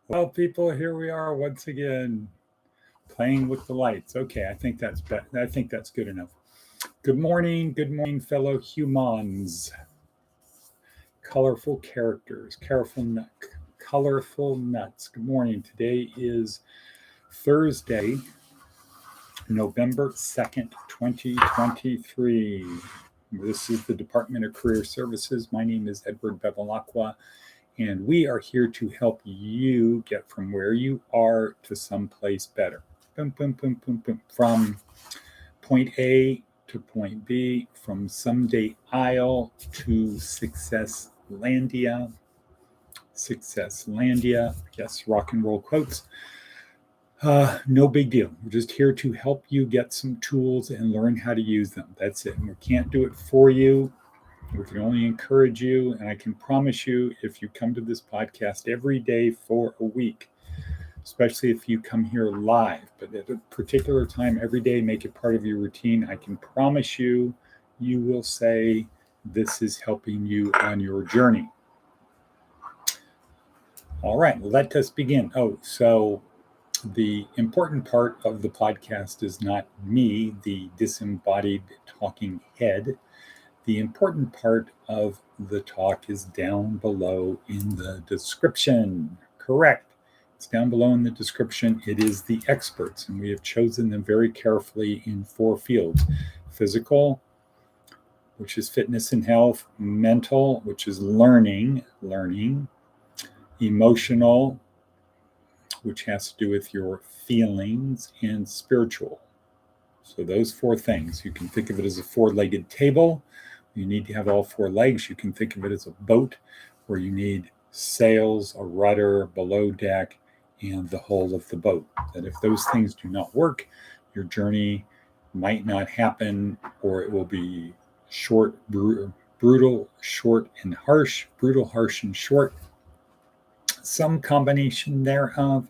Well, people, here we are once again, playing with the lights. Okay, I think that's good enough. Good morning, fellow humans. Colorful characters, colorful nuts. Good morning. Today is Thursday, November 2nd, 2023. This is the Department of Career Services. My name is Edward Bevilacqua, and we are here to help you get from where you are to someplace better. Boom, boom, boom, boom, boom. From point A to point B, from someday Isle to Successlandia. Yes, rock and roll quotes. No big deal. We're just here to help you get some tools and learn how to use them. That's it. And we can't do it for you. We can only encourage you. And I can promise you, if you come to this podcast every day for a week, especially if you come here live, but at a particular time every day, make it part of your routine, I can promise you, you will say, this is helping you on your journey. All right, let us begin. So the important part of the podcast is not me, the disembodied talking head. The important part of the talk is down below in the description. Correct. It's down below in the description. It is the experts, and we have chosen them very carefully in 4 fields. Physical, which is fitness and health. Mental, which is learning. Emotional, which has to do with your feelings, and spiritual. So those 4 things. You can think of it as a 4-legged table. You need to have all 4 legs. You can think of it as a boat where you need sails, a rudder, below deck, and the hull of the boat. That if those things do not work, your journey might not happen, or it will be short, brutal, short, and harsh. Brutal, harsh, and short. Some combination thereof.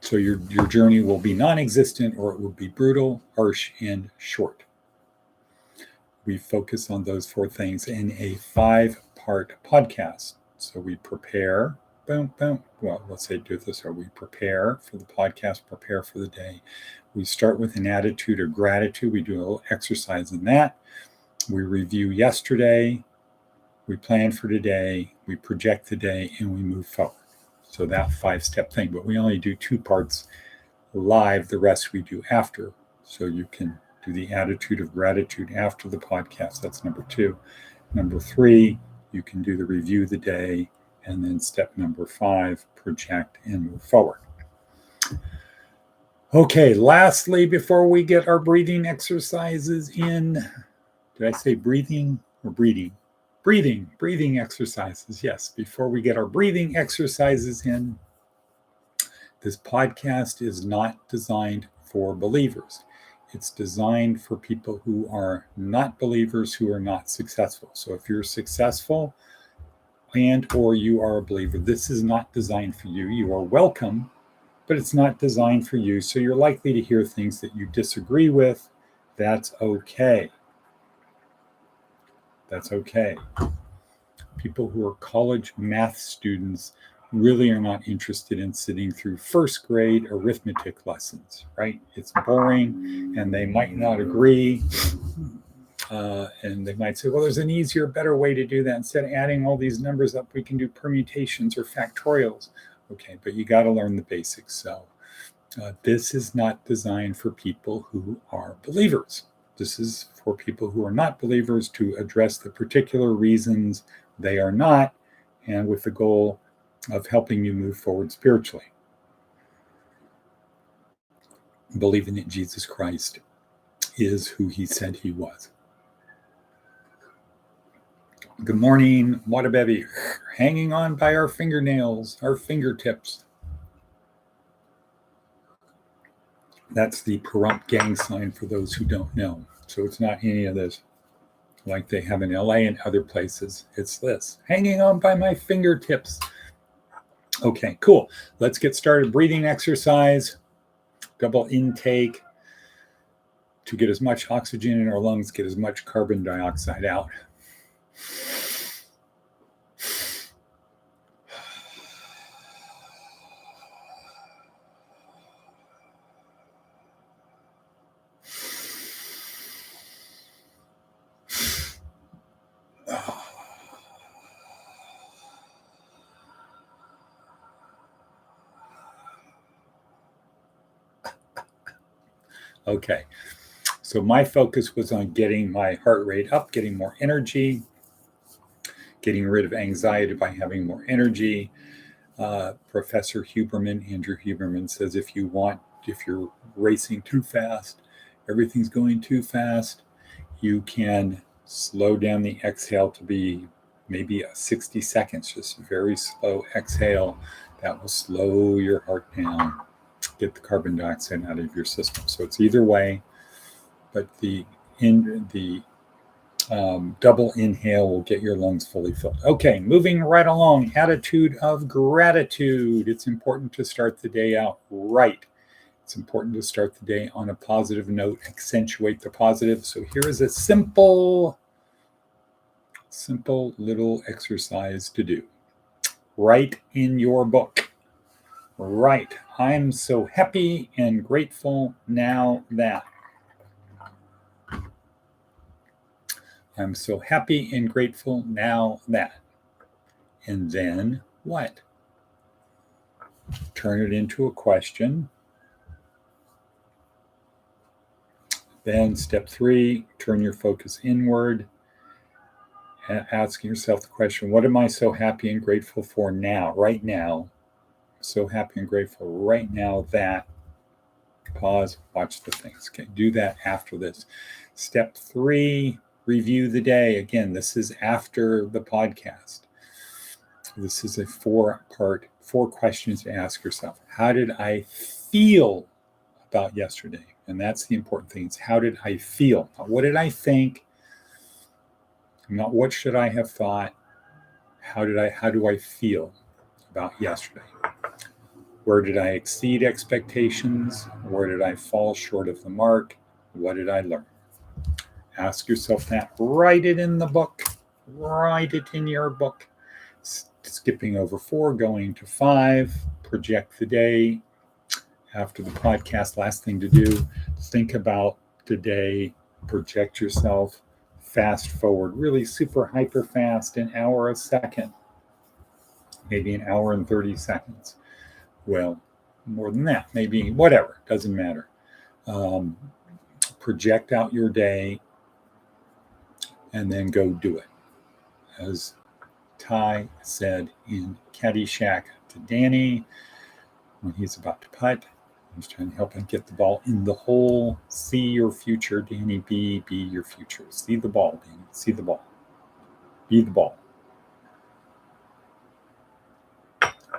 So your journey will be non-existent, or it will be brutal, harsh, and short. We focus on those 4 things in a 5-part podcast. So we prepare, well, let's say do this, or we prepare for the podcast, prepare for the day. We start with an attitude of gratitude. We do a little exercise in that. We review yesterday. We plan for today, we project the day, and we move forward. So that 5-step thing, but we only do 2 parts live, the rest we do after. So you can do the attitude of gratitude after the podcast. That's number 2. Number 3, you can do the review of the day, and then step number 5, project and move forward. Okay, lastly, before we get our breathing exercises in, did I say breathing or breathing? Breathing exercises. Yes, before we get our breathing exercises in, this podcast is not designed for believers. It's designed for people who are not believers, who are not successful. So if you're successful and or you are a believer, this is not designed for you. You are welcome, but it's not designed for you. So you're likely to hear things that you disagree with. That's okay. That's okay. People who are college math students really are not interested in sitting through 1st grade arithmetic lessons, right? It's boring, and they might not agree. And they might say, well, there's an easier, better way to do that. Instead of adding all these numbers up, we can do permutations or factorials. Okay, but you got to learn the basics. So this is not designed for people who are believers. This is for people who are not believers to address the particular reasons they are not, and with the goal of helping you move forward spiritually. Believing that Jesus Christ is who he said he was. Good morning, Wadabevi. Hanging on by our fingernails, our fingertips. That's the Pahrump gang sign for those who don't know. So it's not any of this like they have in LA and other places. It's this, hanging on by my fingertips. Okay, cool. Let's get started. Breathing exercise, double intake to get as much oxygen in our lungs, get as much carbon dioxide out. Okay, so my focus was on getting my heart rate up, getting more energy, getting rid of anxiety by having more energy. Professor Huberman, Andrew Huberman, says if you're racing too fast, everything's going too fast, you can slow down the exhale to be maybe 60 seconds, just very slow exhale. That will slow your heart down, get the carbon dioxide out of your system. So it's either way, but the double inhale will get your lungs fully filled. Okay, moving right along. Attitude of gratitude. It's important to start the day out right. It's important to start the day on a positive note, accentuate the positive. So here is a simple little exercise to do. Write in your book. Write, I'm so happy and grateful now that. I'm so happy and grateful now that. And then what? Turn it into a question. Then step 3, turn your focus inward. Asking yourself the question, what am I so happy and grateful for now, right now? So happy and grateful right now that. Pause, watch the things. Okay, do that after this. Step 3, review the day. Again, this is after the podcast. This is a 4-part, 4 questions to ask yourself. How did I feel about yesterday? And that's the important thing. It's how did I feel? Not what did I think? Not what should I have thought? How do I feel about yesterday? Where did I exceed expectations? Where did I fall short of the mark? What did I learn? Ask yourself that. Write it in the book. Write it in your book. Skipping over 4, going to 5. Project the day. After the podcast, last thing to do, think about today. Project yourself. Fast forward, really super hyper fast, an hour a second. Maybe an hour and 30 seconds. Well, more than that, maybe whatever, doesn't matter. Project out your day and then go do it. As Ty said in Caddyshack to Danny when he's about to putt, he's trying to help him get the ball in the hole. See your future, Danny. Be your future. See the ball, Danny. See the ball. Be the ball.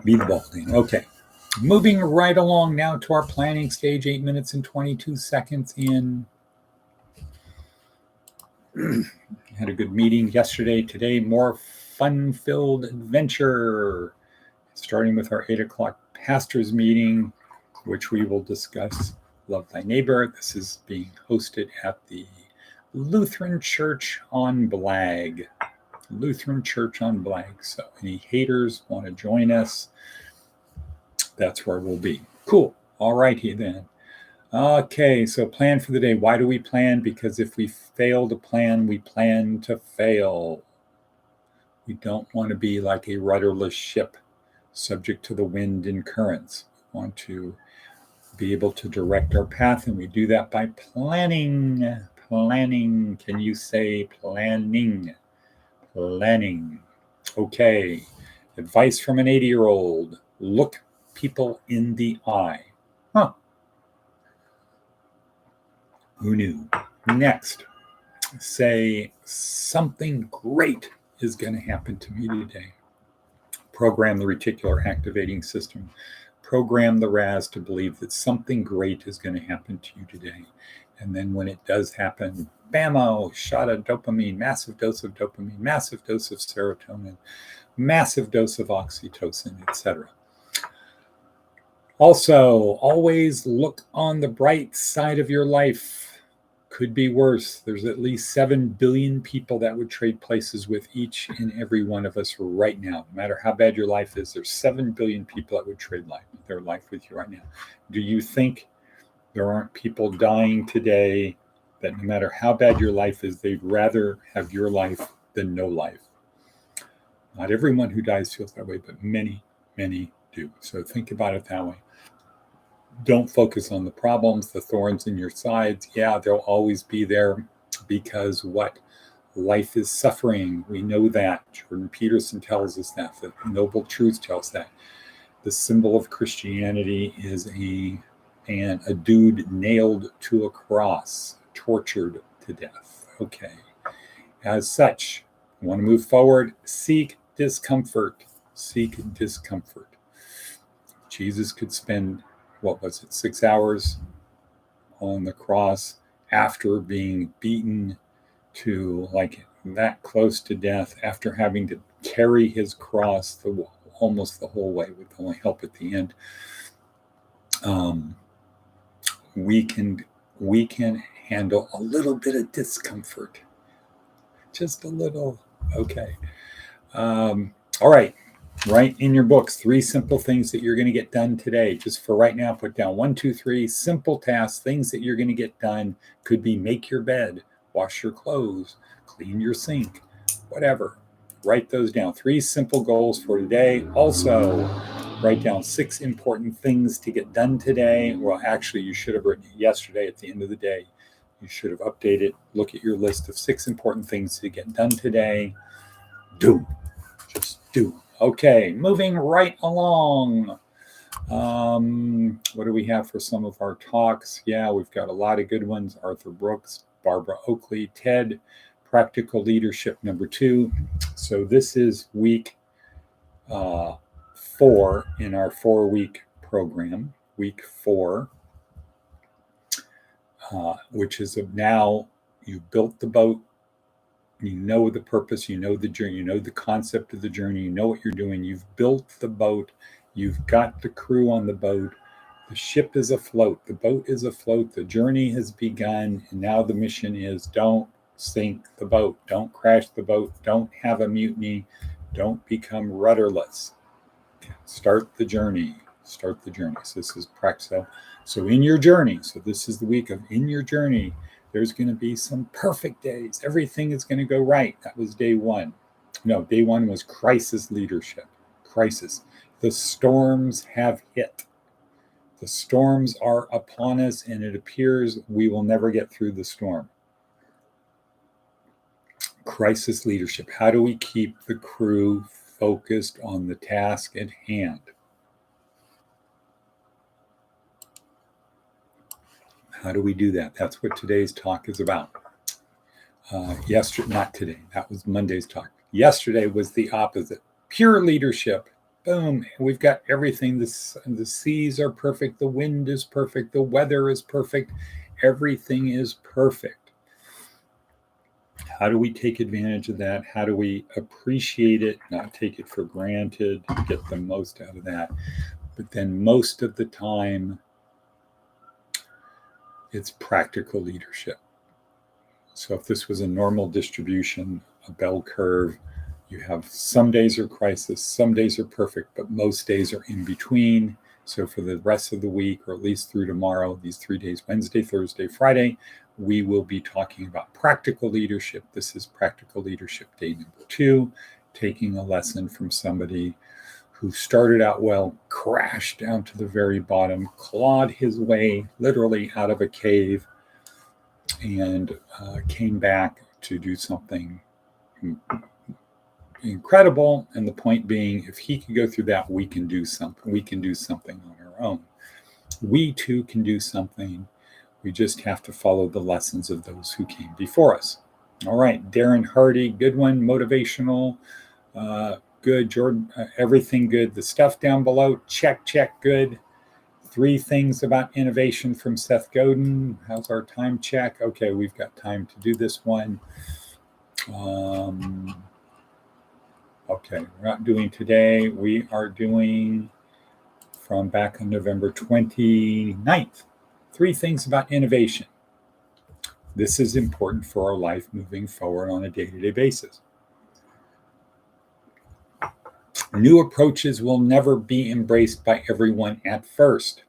Be the ball, Danny. Okay. Moving right along now to our planning stage, 8 minutes and 22 seconds in. Had a good meeting yesterday. Today, more fun-filled adventure. Starting with our 8 o'clock pastors meeting, which we will discuss Love Thy Neighbor. This is being hosted at the Lutheran Church on Blag. Lutheran Church on Blag. So any haters want to join us, that's where we'll be. Cool. All righty then. Okay, so plan for the day. Why do we plan? Because if we fail to plan, we plan to fail. We don't want to be like a rudderless ship subject to the wind and currents. We want to be able to direct our path, and we do that by planning. Planning. Can you say planning? Planning. Okay. Advice from an 80-year-old. Look people in the eye. Huh. Who knew? Next, say something great is going to happen to me today. Program the reticular activating system. Program the RAS to believe that something great is going to happen to you today. And then when it does happen, bammo, shot of dopamine, massive dose of dopamine, massive dose of serotonin, massive dose of oxytocin, etc. Also, always look on the bright side of your life. Could be worse. There's at least 7 billion people that would trade places with each and every one of us right now. No matter how bad your life is, there's 7 billion people that would trade their life with you right now. Do you think there aren't people dying today that no matter how bad your life is, they'd rather have your life than no life? Not everyone who dies feels that way, but many, many do. So think about it that way. Don't focus on the problems, the thorns in your sides. Yeah, they'll always be there because what? Life is suffering. We know that. Jordan Peterson tells us that. The Noble Truth tells that. The symbol of Christianity is a dude nailed to a cross, tortured to death. Okay. As such, want to move forward, seek discomfort. Seek discomfort. Jesus could spend, 6 hours on the cross after being beaten to like that close to death, after having to carry his cross almost the whole way with only help at the end. We can handle a little bit of discomfort, just a little. Okay. All right. Write in your books 3 simple things that you're going to get done today. Just for right now, put down 1, 2, 3 simple tasks, things that you're going to get done. Could be make your bed, wash your clothes, clean your sink, whatever. Write those down. 3 simple goals for today. Also, write down 6 important things to get done today. Well, actually, you should have written it yesterday at the end of the day. You should have updated. Look at your list of 6 important things to get done today. Do. Just do. Okay, moving right along. What do we have for some of our talks? Yeah, we've got a lot of good ones. Arthur Brooks, Barbara Oakley, TED, Practical Leadership number 2. So this is week 4 in our 4-week program. Week 4, which is now you built the boat. You know the purpose, you know the journey, you know the concept of the journey, you know what you're doing. You've built the boat, you've got the crew on the boat, the ship is afloat, the boat is afloat, the journey has begun, and now the mission is don't sink the boat, don't crash the boat, don't have a mutiny, don't become rudderless. Start the journey. Start the journey. So this is practice. So in your journey, so this is the week of in your journey, there's going to be some perfect days. Everything is going to go right. That was day 1. No, day 1 was crisis leadership. Crisis. The storms have hit. The storms are upon us, and it appears we will never get through the storm. Crisis leadership. How do we keep the crew focused on the task at hand? How do we do that? That's what today's talk is about. Not today. That was Monday's talk. Yesterday was the opposite. Pure leadership. Boom. We've got everything. The seas are perfect. The wind is perfect. The weather is perfect. Everything is perfect. How do we take advantage of that? How do we appreciate it, not take it for granted, get the most out of that? But then most of the time, it's practical leadership. So if this was a normal distribution, a bell curve, you have some days are crisis, some days are perfect, but most days are in between. So for the rest of the week, or at least through tomorrow, these 3 days, Wednesday, Thursday, Friday, we will be talking about practical leadership. This is practical leadership day number 2, taking a lesson from somebody who started out well, crashed down to the very bottom, clawed his way literally out of a cave, and came back to do something incredible. And the point being, if he could go through that, we can do something. We can do something on our own. We too can do something. We just have to follow the lessons of those who came before us. All right, Darren Hardy, good one, motivational. Good, Jordan, everything good. The stuff down below, check, good. 3 things about innovation from Seth Godin. How's our time check? Okay, we've got time to do this one. Okay, we're not doing today. We are doing from back on November 29th. 3 things about innovation. This is important for our life moving forward on a day-to-day basis. New approaches will never be embraced by everyone at first.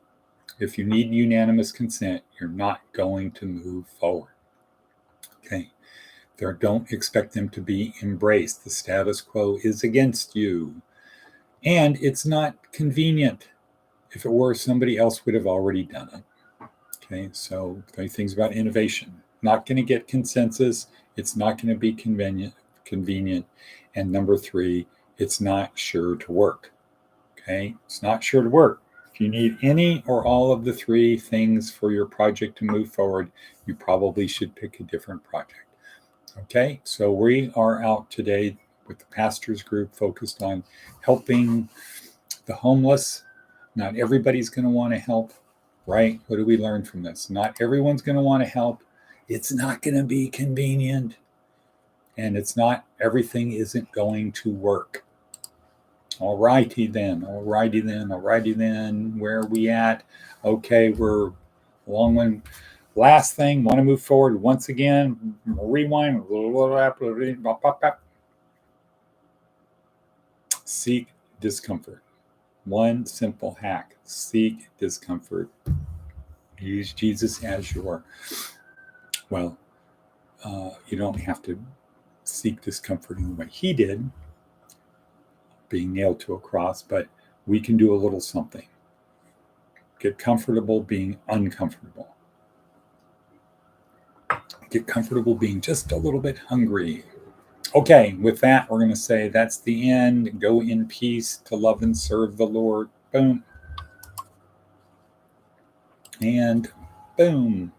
If you need unanimous consent, you're not going to move forward. Okay. Don't expect them to be embraced. The status quo is against you. And it's not convenient. If it were, somebody else would have already done it. Okay, so things about innovation. Not going to get consensus. It's not going to be convenient. And number 3, it's not sure to work. Okay, it's not sure to work. If you need any or all of the 3 things for your project to move forward, you probably should pick a different project. Okay, so we are out today with the pastors group focused on helping the homeless. Not everybody's going to want to help, right? What do we learn from this? Not everyone's going to want to help. It's not going to be convenient. And everything isn't going to work. All righty then. Where are we at? Okay, we're along one. Last thing, want to move forward once again. Rewind. Seek discomfort. One simple hack. Seek discomfort. Use Jesus as your, you don't have to seek discomfort in the way he did, being nailed to a cross, but we can do a little something. Get comfortable being uncomfortable. Get comfortable being just a little bit hungry. Okay, with that, we're going to say that's the end. Go in peace to love and serve the Lord. Boom. And boom.